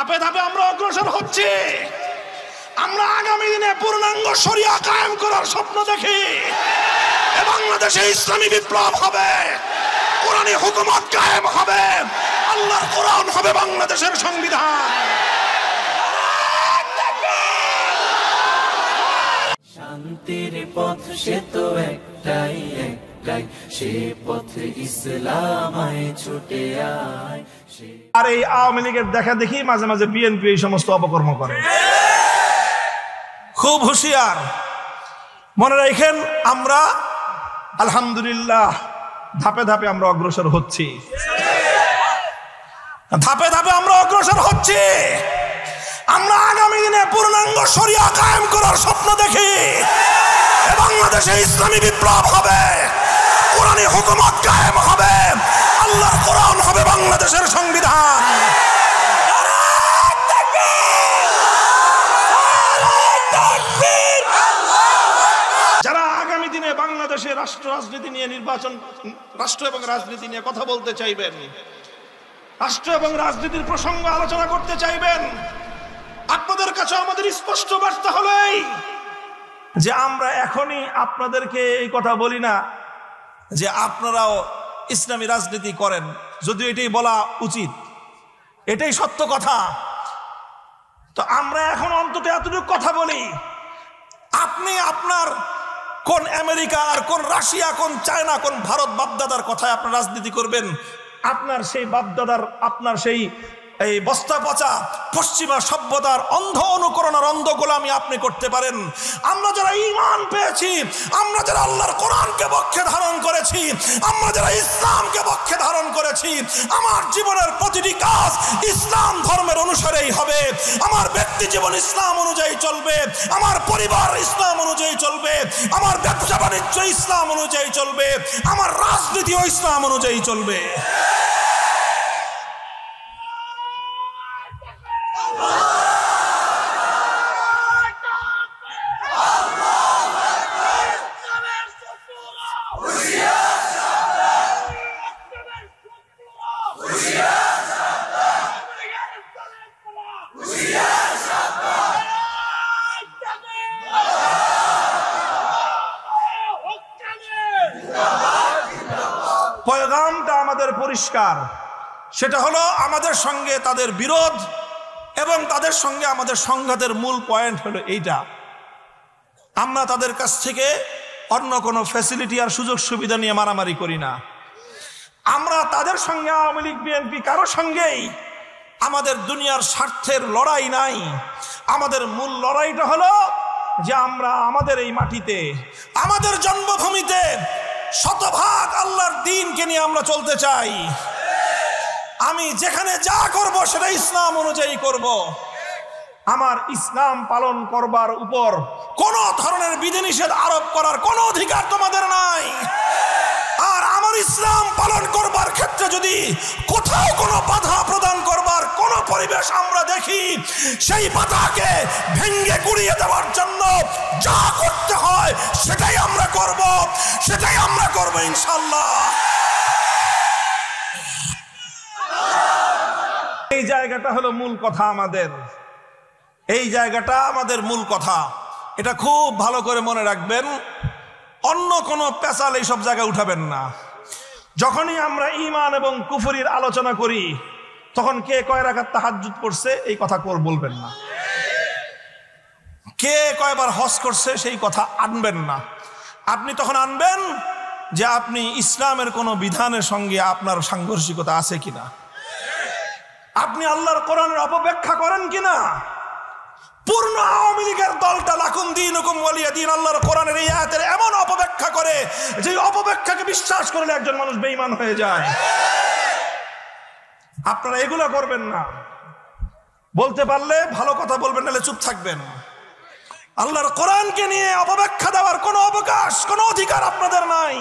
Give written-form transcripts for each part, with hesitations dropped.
ধাপে ধাপে আমরা অগ্রসর হচ্ছি। আমরা আগামী দিনে পূর্ণাঙ্গ শরিয়া কায়েম করার স্বপ্ন দেখি। বাংলাদেশে ইসলামী বিপ্লব হবে, কোরআনী হুকুমত কায়েম হবে, আল্লাহর কোরআন হবে বাংলাদেশের সংবিধান। শান্তির পথ সে তো একটাই একটাই, সে পথে ইসলামায় ছুটে আয়। আর এই আওয়ামী লীগের দেখা দেখি মাঝে মাঝে বিএনপি এই সমস্ত অপকর্ম করে। খুব হুঁশিয়ার। মনে রাখেন, আমরা আলহামদুলিল্লাহ ধাপে ধাপে আমরা অগ্রসর হচ্ছি। ধাপে ধাপে আমরা অগ্রসর হচ্ছি। আমরা আগামী দিনে পূর্ণাঙ্গ শরিয়া কায়েম করার স্বপ্ন দেখি। বাংলাদেশে ইসলামী বিপ্লব হবে, কোরআনী হুকুমত কায়েম হবে, আল্লাহর কোরআন হবে বাংলাদেশের সংবিধান। যারা আগামী দিনে বাংলাদেশে রাষ্ট্র রাজনীতি নিয়ে রাষ্ট্র এবং রাজনীতি নিয়ে কথা বলতে চাইবেন, রাষ্ট্র এবং রাজনীতির প্রসঙ্গ আলোচনা করতে চাইবেন, আপনাদের কাছে আমাদের স্পষ্ট বার্তা হলেই যে আমরা এখনই আপনাদেরকে এই কথা বলি না যে আপনারাও ইসলামী রাজনীতি করেন, যদিও এটাই বলা উচিত, এটাই সত্য কথা। তো আমরা এখন অন্তত এতটুকু কথা বলি, আপনি আপনার কোন আমেরিকা আর কোন রাশিয়া, কোন চায়না, কোন ভারত বাপদাদার কথায় আপনার রাজনীতি করবেন? আপনার সেই বাপদাদার, আপনার সেই এই বস্তা পচা পশ্চিমা সভ্যতার অন্ধ অনুকরণ আর অন্ধ গোলামি আপনি করতে পারেন। আমরা যারা ঈমান পেয়েছি, আমরা যারা আল্লাহর কোরআনকে বক্ষে ধারণ করেছি, আমরা যারা ইসলামকে বক্ষে ধারণ করেছি, আমার জীবনের প্রতিটি কাজ ইসলাম ধর্মের অনুসারেই হবে। আমার ব্যক্তি জীবন ইসলাম অনুযায়ী চলবে, আমার পরিবার ইসলাম অনুযায়ী চলবে, আমার ব্যবসা বাণিজ্য ইসলাম অনুযায়ী চলবে, আমার রাজনীতিও ইসলাম অনুযায়ী চলবে। পয়গামটা আমাদের পরিষ্কার, সেটা হলো আমাদের সঙ্গে তাদের বিরোধ এবং তাদের সঙ্গে আমাদের সংঘাতের মূল পয়েন্ট হলো এইটা। আমরা তাদের কাছ থেকে অন্য কোনো ফ্যাসিলিটি আর সুযোগ সুবিধা নিয়ে মারামারি করি না। আমরা তাদের সঙ্গে, আওয়ামী লীগ বিএনপি কারো সঙ্গেই আমাদের দুনিয়ার স্বার্থের লড়াই নাই। আমাদের মূল লড়াইটা হলো যে আমরা আমাদের এই মাটিতে, আমাদের জন্মভূমিতে শতভাগ আল্লাহর দ্বীনকে নিয়ে আমরা চলতে চাই। আমি যেখানে যা করব সেটা ইসলাম অনুযায়ী করব। আমার ইসলাম পালন করবার উপর কোন ধরনের বিধিনিষেধ আরোপ করার কোনো অধিকার তোমাদের নাই। আর আমার ইসলাম পালন করবার ক্ষেত্রে যদি কোথাও কোনো বাধা প্রদান করবার কোনো পরিবেশ আমরা দেখি, সেই বাধাকে ভেঙে গুড়িয়ে দেওয়ার জন্য যা করতে হয় সেটাই আমরা করব, সেটাই আমরা করব ইনশাআল্লাহ। এই জায়গাটা হলো মূল কথা আমাদের, এই জায়গাটা আমাদের মূল কথা। এটা খুব ভালো করে মনে রাখবেন। অন্য কোনো পেশাল এই সব জায়গায় উঠাবেন না। যখনই আমরা ঈমান এবং কুফরির আলোচনা করি, তখন কে কয় রাকাত তাহাজ্জুদ পড়ছে এই কথা বলবেন না, কে কয়বার হজ করছে সেই কথা আনবেন না। আপনি তখন আনবেন যে আপনি ইসলামের কোনো বিধানের সঙ্গে আপনার সাংঘর্ষিকতা আছে কিনা, আপনি আল্লাহর কোরআনের অপব্যাখ্যা করেন কিনা। পূর্ণ আওয়ামী লীগের দলটা লাকুম দীনুকুম ওয়ালিয়া দীন আল্লাহর কোরআনের এই আয়াতের এমন অপব্যাখ্যা করে যে অপব্যাখ্যাকে বিশ্বাস করলে একজন মানুষ বেঈমান হয়ে যায়। আপনারা এগুলো করবেন না। বলতে পারলে ভালো কথা বলবেন, নাহলে চুপ থাকবেন। আল্লাহর কোরআনকে নিয়ে অপব্যাখ্যা দেওয়ার কোনো অবকাশ, কোনো অধিকার আপনাদের নাই।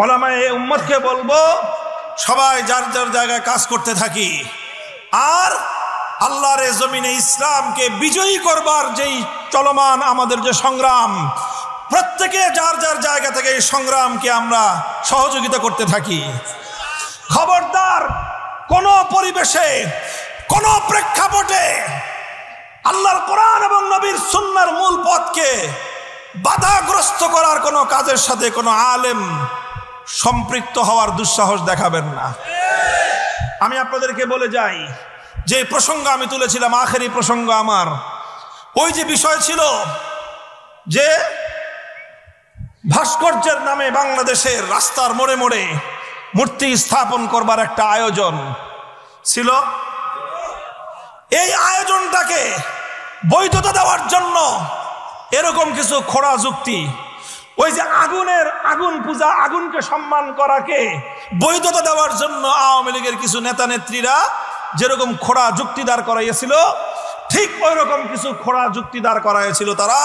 ওলামায়ে উম্মতকে বলবো, সবাই যার যার জায়গায় কাজ করতে থাকি। আর আল্লাহর জমিনে ইসলামকে বিজয়ী করবার যেই চলমান আমাদের যে সংগ্রাম, প্রত্যেকে যার যার জায়গা থেকে এই সংগ্রামকে আমরা সহযোগিতা করতে থাকি। খবরদার, কোন পরিবেশে কোন প্রেক্ষাপটে আল্লাহর কোরআন এবং নবীর সুন্নাহর মূল পথকে বাধাগ্রস্ত করার কোন কাজের সাথে কোন আলেম সম্পৃক্ত হওয়ার দুঃসাহস দেখাবেন না। আমি আপনাদেরকে বলে যাই, যে প্রসঙ্গ আমি তুলেছিলাম, আখেরি প্রসঙ্গ আমার, ওই যে বিষয় ছিল যে ভাস্কর্যের নামে বাংলাদেশের রাস্তার মোড়ে মোড়ে মূর্তি স্থাপন করবার একটা আয়োজন ছিল। এই আয়োজনটাকে বৈধতা দেওয়ার জন্য এরকম কিছু খোড়া যুক্তি, ওই যে আগুন পূজা, আগুনকে সম্মান করাকে বৈধতা দেওয়ার জন্য আওয়ামী লীগের কিছু নেতা নেত্রীরা যেরকম খোড়া যুক্তি দাঁড় করাইছিল, ঠিক ওই রকম কিছু খোড়া যুক্তি দাঁড় করাইছিল তারা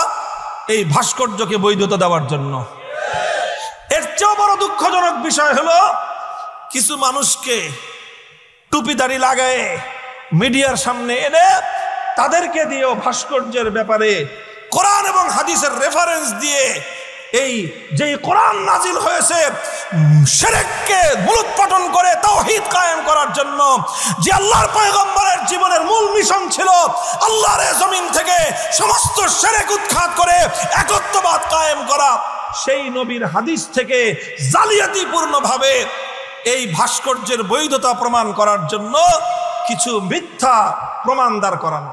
এই ভাস্কর্যকে বৈধতা দেওয়ার জন্য। এর চেয়েও বড় দুঃখজনক বিষয় হলো, কিছু মানুষকে টুপি দাড়ি লাগায়ে মিডিয়ার সামনে এনে তাদেরকে দিয়েও ভাস্কর্যের ব্যাপারে কোরআন এবং হাদিসের রেফারেন্স দিয়ে এই যে কোরআন নাজিল হয়েছে শিরককে মূলোৎপাটন করে তাওহীদ কায়েম করার জন্য, যে আল্লাহর পয়গম্বরের জীবনের মূল মিশন ছিল আল্লাহর জমিন থেকে সমস্ত শিরক উৎখাত করে একত্ববাদ কায়েম করা, সেই নবীর হাদিস থেকে জালিয়াতিপূর্ণভাবে এই ভাস্কর্যের বৈধতা প্রমাণ করার জন্য কিছু মিথ্যা প্রমাণ দাঁড় করানো।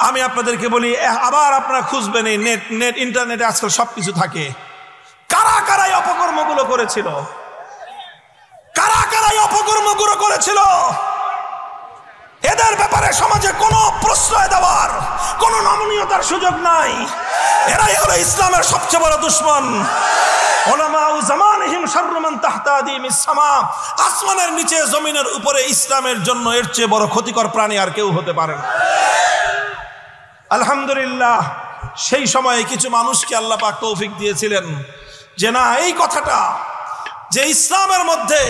আমি আপনাদেরকে বলি, আবার আপনারা খুঁজবেন, এই নেট ইন্টারনেটে আজকাল সবকিছু থাকে। কারা কারাই অপকর্মগুলো করেছিল, কারা কারাই অপকর্মগুলো করেছিল, এদের ব্যাপারে সমাজে কোনো প্রশ্রয় দেওয়ার, কোনো নমনীয়তার সুযোগ নাই। এরাই হলো ইসলামের সবচেয়ে বড় দুশমন। আসমানের নিচে জমিনের উপরে ইসলামের জন্য এর চেয়ে বড় ক্ষতিকর প্রাণী আর কেউ হতে পারে না। আলহামদুলিল্লাহ, সেই সময়ে কিছু মানুষকে আল্লাহ পাক তৌফিক দিয়েছিলেন যে না, এই কথাটা যে ইসলামের মধ্যে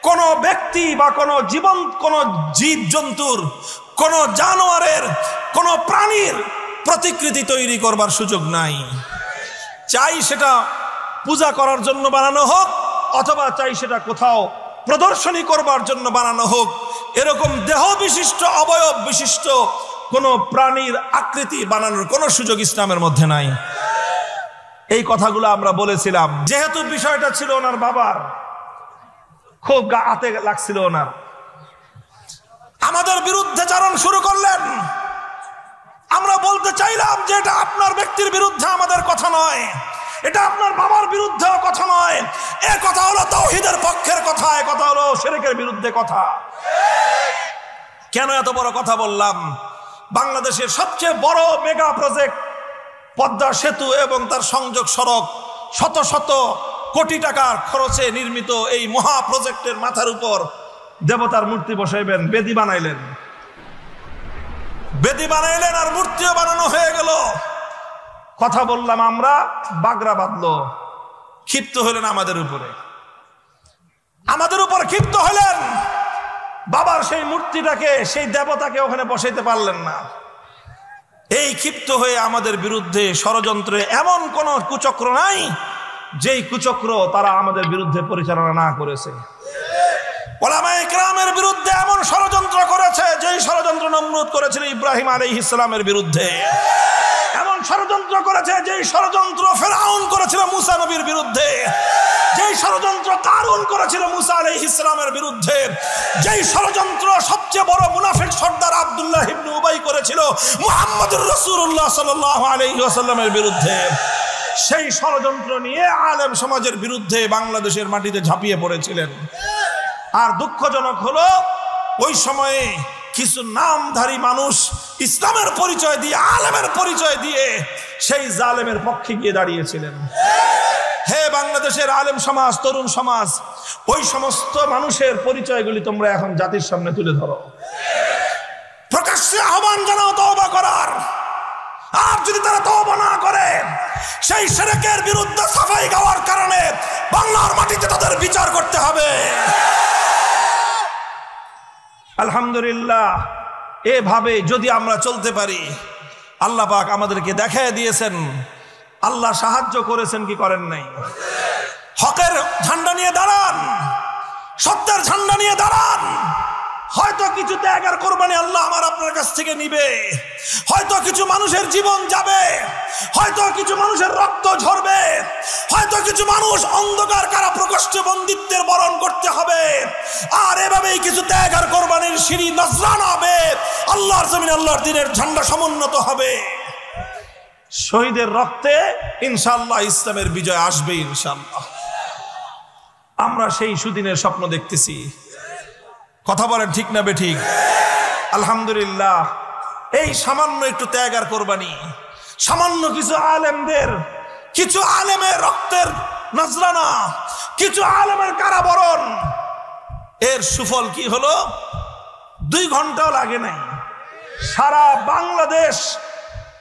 কোন ব্যক্তি বা কোন জীব জন্তুর, কোন জানোয়ারের, কোন প্রাণীর প্রতিকৃতি তৈরি করবার সুযোগ নাই। চাই সেটা পূজা করার জন্য বানানো হোক, অথবা চাই সেটা কোথাও প্রদর্শনী করবার জন্য বানানো হোক, এরকম দেহ বিশিষ্ট, অবয়ব বিশিষ্ট কোন প্রাণীর আকৃতি বানানোর কোন সুযোগ ইসলামের মধ্যে নাই। এই কথাগুলো আমরা বলেছিলাম। যেহেতু বিষয়টা ছিল ওনার বাবার, খুব হাতে লাগছিল ওনার, আমাদের বিরুদ্ধে চারণ শুরু করলেন। আমরা বলতে চাইলাম যে এটা আপনার ব্যক্তির বিরুদ্ধে আমাদের কথা নয়, এটা আপনার বাবার বিরুদ্ধে কথা নয়, এ কথা হলো তাওহীদের পক্ষের কথা, এ কথা হলো শিরকের বিরুদ্ধে কথা। কেন এত বড় কথা বললাম? বাংলাদেশের সবচেয়ে বড় মেগা প্রজেক্ট পদ্মা সেতু এবং তার সংযোগ সড়ক, শত শত কোটি টাকার খরচে নির্মিত এই মহা প্রজেক্টের মাথার উপর দেবতার মূর্তি বসাইবেন, বেদি বানাইলেন, বেদি বানাইলেন আর মূর্তিও বানানো হয়ে গেল। কথা বললাম আমরা, বাগড়া বাঁধলো, ক্ষিপ্ত হলেন আমাদের উপরে ক্ষিপ্ত হলেন। বাবার সেই মূর্তিটাকে, সেই দেবতাকে ওখানে বসাইতে পারলেন না। এই ক্ষিপ্ত হয়ে আমাদের বিরুদ্ধে ষড়যন্ত্রে এমন কোন কুচক্র নাই যেই কুচক্র তারা আমাদের বিরুদ্ধে পরিচালনা না করেছে। উলামায়ে কেরামের বিরুদ্ধে এমন ষড়যন্ত্র করেছে যেই ষড়যন্ত্র নমরুদ করেছিল ইব্রাহিম আলাইহিস সালামের বিরুদ্ধে, এমন ষড়যন্ত্র করেছে যেই ষড়যন্ত্র ফেরাউন করেছিল মুসা নবীর বিরুদ্ধে, যেই ষড়যন্ত্র কারুন করেছিল মুসা আলাইহিস সালামের বিরুদ্ধে, যেই ষড়যন্ত্র সবচেয়ে বড় মুনাফিক সর্দার আব্দুল্লাহ ইবনে উবাই করেছিল মুহাম্মদুর রাসূলুল্লাহ সাল্লাল্লাহু আলাইহি ওয়াসাল্লামের বিরুদ্ধে, সেই ষড়যন্ত্র নিয়ে আলেম সমাজের বিরুদ্ধে বাংলাদেশের মাটিতে ঝাঁপিয়ে পড়েছিলেন। আর দুঃখজনক হলো, ওই সময়ে কিছু নামধারী মানুষ ইসলামের পরিচয় দিয়ে, আলেমের পরিচয় দিয়ে সেই জালেমের পক্ষে গিয়ে দাঁড়িয়েছিলেন। হে বাংলাদেশের আলেম সমাজ, তরুণ সমাজ, ওই সমস্ত মানুষের পরিচয়গুলি তোমরা এখন জাতির সামনে তুলে ধরো, প্রকাশ্যে আহ্বান জানাও তওবা করার। আর যদি তারা তওবা না করে, সেই শিরকের বিরুদ্ধে সাফাই গাওয়ার কারণে বাংলার মাটিতে তাদের বিচার করতে হবে। আলহামদুলিল্লাহ, এভাবে যদি আমরা চলতে পারি, আল্লাহ পাক আমাদেরকে দেখায় দিয়েছেন, আল্লাহ সাহায্য করেছেন কি করেন নাই? হকের ঝান্ডা নিয়ে দাঁড়ান, সত্যের ঝান্ডা নিয়ে দাঁড়ান। হয় হয়তো কিছু ত্যাগ আর কোরবানি আল্লাহ আমার আপনার কাছ থেকে নিবে, হয়তো কিছু মানুষের জীবন যাবে, হয়তো কিছু মানুষের রক্ত ঝরবে, হয়তো কিছু মানুষ অন্ধকার কারা প্রকোষ্ঠে বন্দিত্বের বরণ করতে হবে। আর এভাবেই কিছু ত্যাগ আর কোরবানির সিঁড়ি নজরানা হবে, আল্লাহর জমিনে আল্লাহর দ্বীনের ঝান্ডা সমুন্নত হবে। শহীদের রক্তে ইনশাআল্লাহ ইসলামের বিজয় আসবে ইনশাআল্লাহ। আমরা সেই সুদিনের স্বপ্ন দেখতেছি। কথা বলেন ঠিক না বেঠিক? আলহামদুলিল্লাহ। এই সামান্য একটু ত্যাগ আর কোরবানি, সামান্য কিছু আলেমদের, কিছু আলেমের রক্তের নজরানা, কিছু আলেমের কারাবরণ, এর সুফল কি হলো? 2 ঘন্টাও লাগে নাই, সারা বাংলাদেশ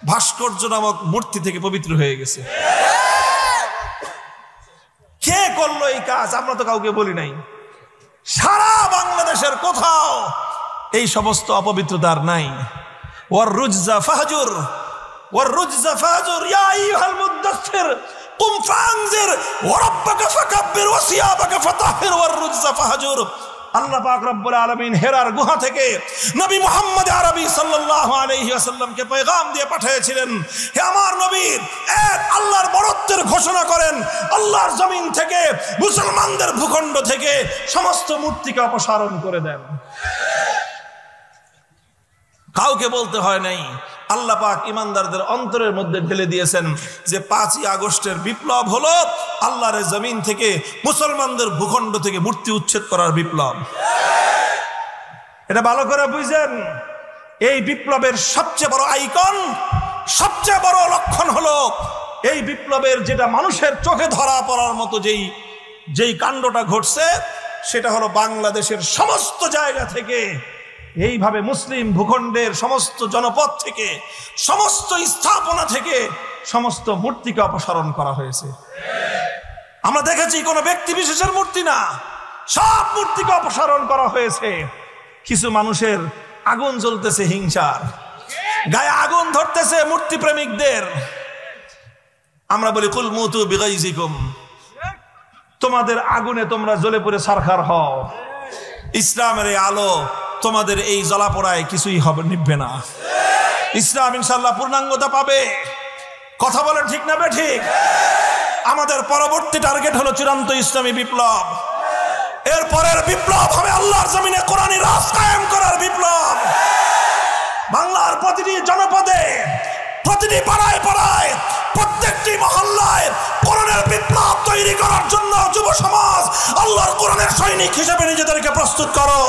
ভাস্কর্য নামক মূর্তি থেকে পবিত্র হয়ে গেছে। কে করলো এই কাজ? আমরা তো কাউকে বলি নাই। সারা বাংলাদেশের কোথাও এই সমস্ত অপবিত্রতার নাই। ওয়ার রুজজা ফাহজুর, ওয়ার রুজজা ফাহজুর, ইয়া আইয়ুহাল মুদাথথির কুম ফানজির ওয়া রাব্বাকা ফাকাব্বির ওয়া সিয়াবাকা ফাতাহহির ওয়ার রুজজা ফাহজুর। আল্লাহ পাক রব্বুল আলামিন হেরার গুহা থেকে নবী মুহাম্মদ আরবি সাল্লাল্লাহু আলাইহি ওয়াসাল্লামকে পয়গাম দিয়ে পাঠিয়েছিলেন, হে আমার নবী, এক আল্লাহর বরত্বের ঘোষণা করেন, আল্লাহর জমিন থেকে, মুসলমানদের ভূখণ্ড থেকে সমস্ত মূর্তিকে অপসারণ করে দেন। কাউকে বলতে হয় নাই। আল্লাহ পাক ইমানদারদের অন্তরের মধ্যে ঢেলে দিয়েছেন যে 5ই আগস্টের বিপ্লব হলো আল্লাহর জমিন থেকে, মুসলমানদের ভূখণ্ড থেকে মূর্তি উচ্ছেদ করার বিপ্লব। এটা ভালো করে বুঝেন। এই বিপ্লবের সবচেয়ে বড় আইকন, সবচেয়ে বড় লক্ষণ হলো এই বিপ্লবের যেটা মানুষের চোখে ধরা পড়ার মতো যেই কাণ্ডটা ঘটছে, সেটা হলো বাংলাদেশের সমস্ত জায়গা থেকে, এইভাবে মুসলিম ভূখণ্ডের সমস্ত জনপদ থেকে, সমস্ত স্থাপনা থেকে সমস্ত মূর্তিকে অপসারণ করা হয়েছে। আমরা দেখেছি কোনো ব্যক্তি বিশেষের মূর্তি না, সব মূর্তিকে অপসারণ করা হয়েছে। কিছু মানুষের আগুন জ্বলতেছে হিংসার, গায়ে আগুন ধরতেছে মূর্তি প্রেমিকদের। আমরা বলি কুল মুতু বিগাইজিকুম, তোমাদের আগুনে তোমরা জ্বলে পড়ে ছারখার হও। ইসলামের এই আলো তোমাদের এই জ্বলাপোড়ায় কিছুই হবে, নিভবে না। ইসলাম ইনশাআল্লাহ পূর্ণাঙ্গতা পাবে। কথা বলেন ঠিক না বেঠিক? আমাদের পরবর্তী টার্গেট হলো চূড়ান্ত ইসলামী বিপ্লব। এরপরের বিপ্লব হবে আল্লাহর জমিনে কোরআনী রাজ কায়েম করার বিপ্লব। বাংলার প্রতিটি জনপদে, প্রতিটি পাড়ায় পাড়ায়, প্রত্যেকটি মহল্লায় কোরআনের বিপ্লব তৈরি করার জন্য যুব সমাজ আল্লাহর কোরআনের সৈনিক হিসেবে নিজেদেরকে প্রস্তুত করো।